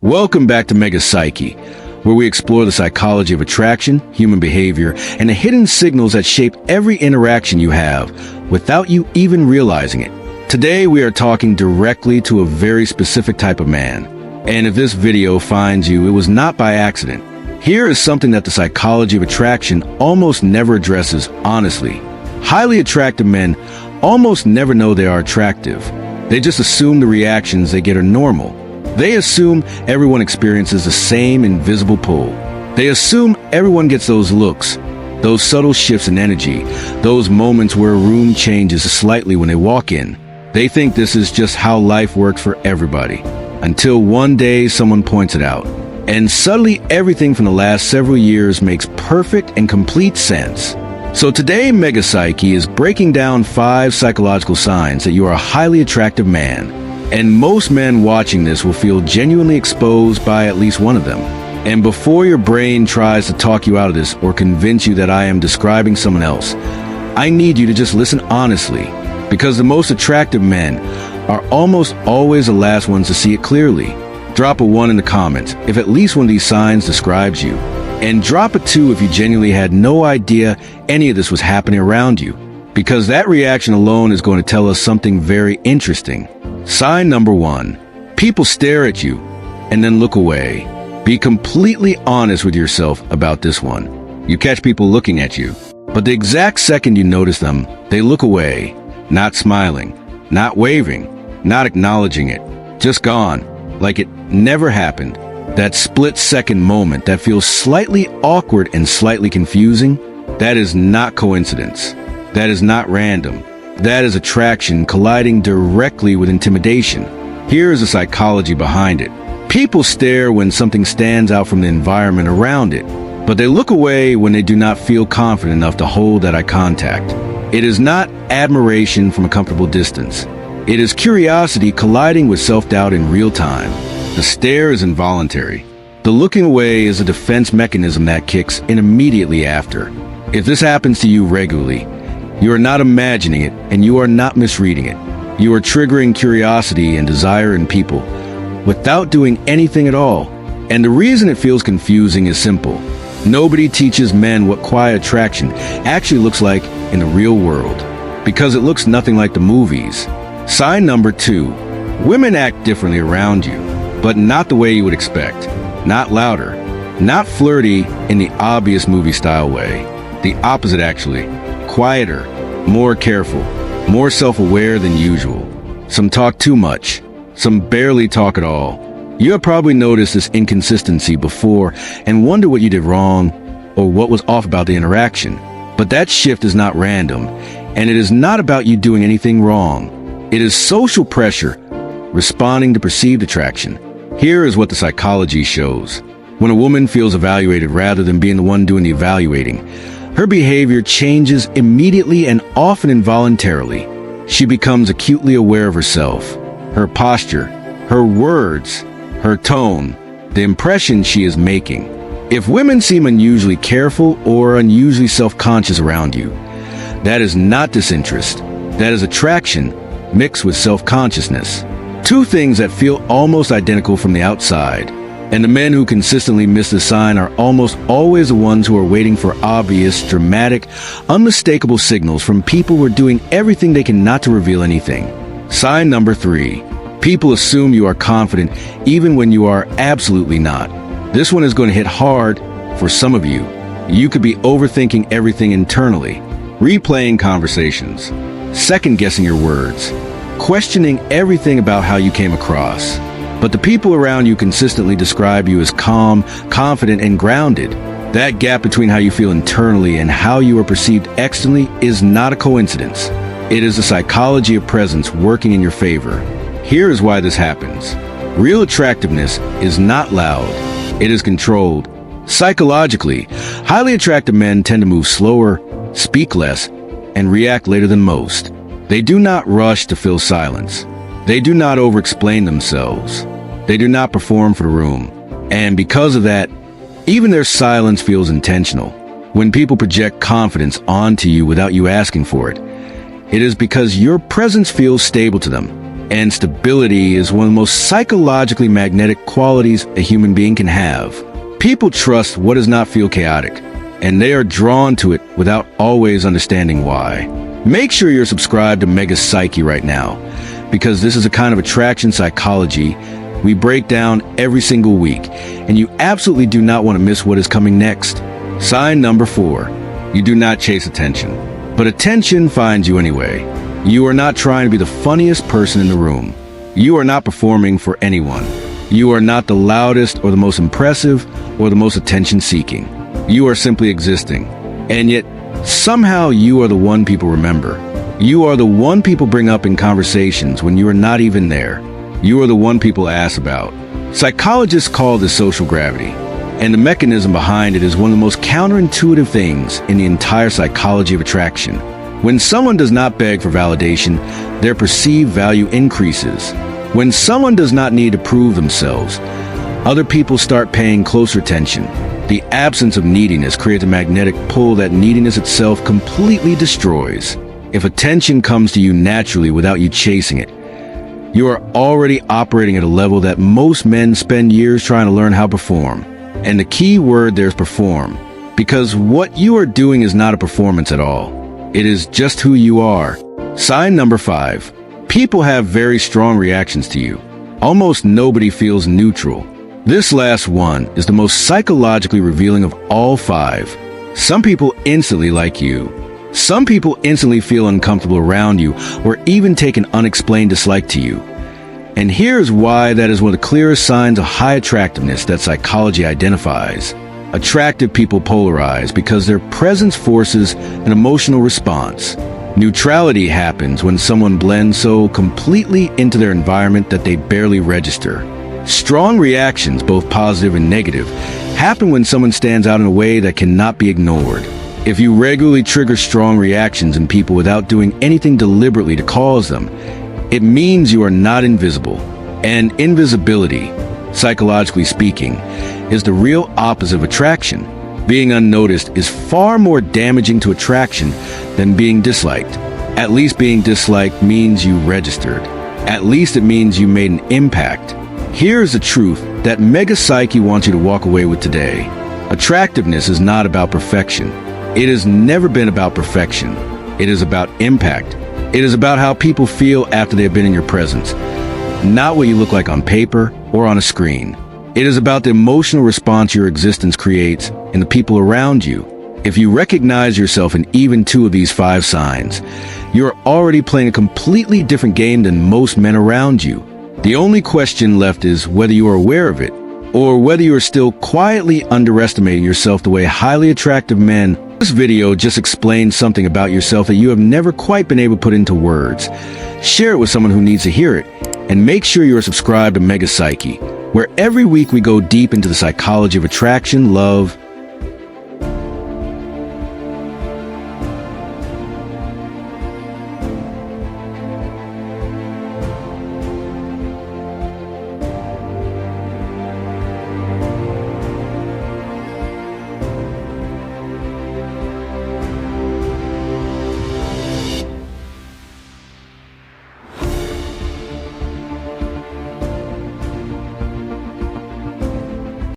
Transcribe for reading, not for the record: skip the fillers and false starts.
Welcome back to Mega Psyche, where we explore the psychology of attraction, human behavior, and the hidden signals that shape every interaction you have without you even realizing it. Today we are talking directly to a very specific type of man. And if this video finds you, it was not by accident. Here is something that the psychology of attraction almost never addresses honestly. Highly attractive men almost never know they are attractive. They just assume the reactions they get are normal. They assume everyone experiences the same invisible pull. They assume everyone gets those looks, those subtle shifts in energy, those moments where a room changes slightly when they walk in. They think this is just how life works for everybody. Until one day someone points it out. And suddenly everything from the last several years makes perfect and complete sense. So today Mega Psyche is breaking down 5 psychological signs that you are a highly attractive man. And most men watching this will feel genuinely exposed by at least one of them. And before your brain tries to talk you out of this or convince you that I am describing someone else, I need you to just listen honestly, because the most attractive men are almost always the last ones to see it clearly. Drop a 1 in the comments if at least one of these signs describes you. And drop a 2 if you genuinely had no idea any of this was happening around you, because that reaction alone is going to tell us something very interesting. Sign number 1. People stare at you and then look away. Be completely honest with yourself about this one. You catch people looking at you, but the exact second you notice them, they look away, not smiling, not waving, not acknowledging it, just gone, like it never happened. That split-second moment that feels slightly awkward and slightly confusing, that is not coincidence. That is not random. That is attraction colliding directly with intimidation. Here is the psychology behind it. People stare when something stands out from the environment around it, but they look away when they do not feel confident enough to hold that eye contact. It is not admiration from a comfortable distance. It is curiosity colliding with self-doubt in real time. The stare is involuntary. The looking away is a defense mechanism that kicks in immediately after. If this happens to you regularly, you are not imagining it, and you are not misreading it. You are triggering curiosity and desire in people without doing anything at all. And the reason it feels confusing is simple. Nobody teaches men what quiet attraction actually looks like in the real world, because it looks nothing like the movies. Sign number 2. Women act differently around you, but not the way you would expect. Not louder, not flirty in the obvious movie-style way. The opposite, actually. Quieter, more careful, more self-aware than usual. Some talk too much, some barely talk at all. You have probably noticed this inconsistency before and wonder what you did wrong or what was off about the interaction. But that shift is not random, and it is not about you doing anything wrong. It is social pressure responding to perceived attraction. Here is what the psychology shows. When a woman feels evaluated rather than being the one doing the evaluating, her behavior changes immediately and often involuntarily. She becomes acutely aware of herself, her posture, her words, her tone, the impression she is making. If women seem unusually careful or unusually self-conscious around you, that is not disinterest. That is attraction mixed with self-consciousness. 2 things that feel almost identical from the outside. And the men who consistently miss the sign are almost always the ones who are waiting for obvious, dramatic, unmistakable signals from people who are doing everything they can not to reveal anything. Sign number 3. People assume you are confident even when you are absolutely not. This one is going to hit hard for some of you. You could be overthinking everything internally, replaying conversations, second-guessing your words, questioning everything about how you came across. But the people around you consistently describe you as calm, confident, and grounded. That gap between how you feel internally and how you are perceived externally is not a coincidence. It is the psychology of presence working in your favor. Here is why this happens. Real attractiveness is not loud. It is controlled. Psychologically, highly attractive men tend to move slower, speak less, and react later than most. They do not rush to fill silence. They do not over-explain themselves. They do not perform for the room. And because of that, even their silence feels intentional. When people project confidence onto you without you asking for it, it is because your presence feels stable to them. And stability is one of the most psychologically magnetic qualities a human being can have. People trust what does not feel chaotic, and they are drawn to it without always understanding why. Make sure you're subscribed to Mega Psyche right now, because this is a kind of attraction psychology we break down every single week, and you absolutely do not want to miss what is coming next. Sign number 4. You do not chase attention, but attention finds you anyway. You are not trying to be the funniest person in the room. You are not performing for anyone. You are not the loudest or the most impressive or the most attention-seeking. You are simply existing. And yet, somehow you are the one people remember. You are the one people bring up in conversations when you are not even there. You are the one people ask about. Psychologists call this social gravity, and the mechanism behind it is one of the most counterintuitive things in the entire psychology of attraction. When someone does not beg for validation, their perceived value increases. When someone does not need to prove themselves, other people start paying closer attention. The absence of neediness creates a magnetic pull that neediness itself completely destroys. If attention comes to you naturally without you chasing it, you are already operating at a level that most men spend years trying to learn how to perform. And the key word there is perform, because what you are doing is not a performance at all. It is just who you are. Sign number 5. People have very strong reactions to you. Almost nobody feels neutral. This last one is the most psychologically revealing of all 5. Some people instantly like you. Some people instantly feel uncomfortable around you or even take an unexplained dislike to you. And here's why that is one of the clearest signs of high attractiveness that psychology identifies. Attractive people polarize because their presence forces an emotional response. Neutrality happens when someone blends so completely into their environment that they barely register. Strong reactions, both positive and negative, happen when someone stands out in a way that cannot be ignored. If you regularly trigger strong reactions in people without doing anything deliberately to cause them, it means you are not invisible. And invisibility, psychologically speaking, is the real opposite of attraction. Being unnoticed is far more damaging to attraction than being disliked. At least being disliked means you registered. At least it means you made an impact. Here's the truth that Mega Psyche wants you to walk away with today. Attractiveness is not about perfection. It has never been about perfection. It is about impact. It is about how people feel after they have been in your presence, not what you look like on paper or on a screen. It is about the emotional response your existence creates in the people around you. If you recognize yourself in even 2 of these 5 signs, you are already playing a completely different game than most men around you. The only question left is whether you are aware of it, or whether you are still quietly underestimating yourself the way highly attractive men. This video just explains something about yourself that you have never quite been able to put into words. Share it with someone who needs to hear it, and make sure you are subscribed to Mega Psyche, where every week we go deep into the psychology of attraction, love,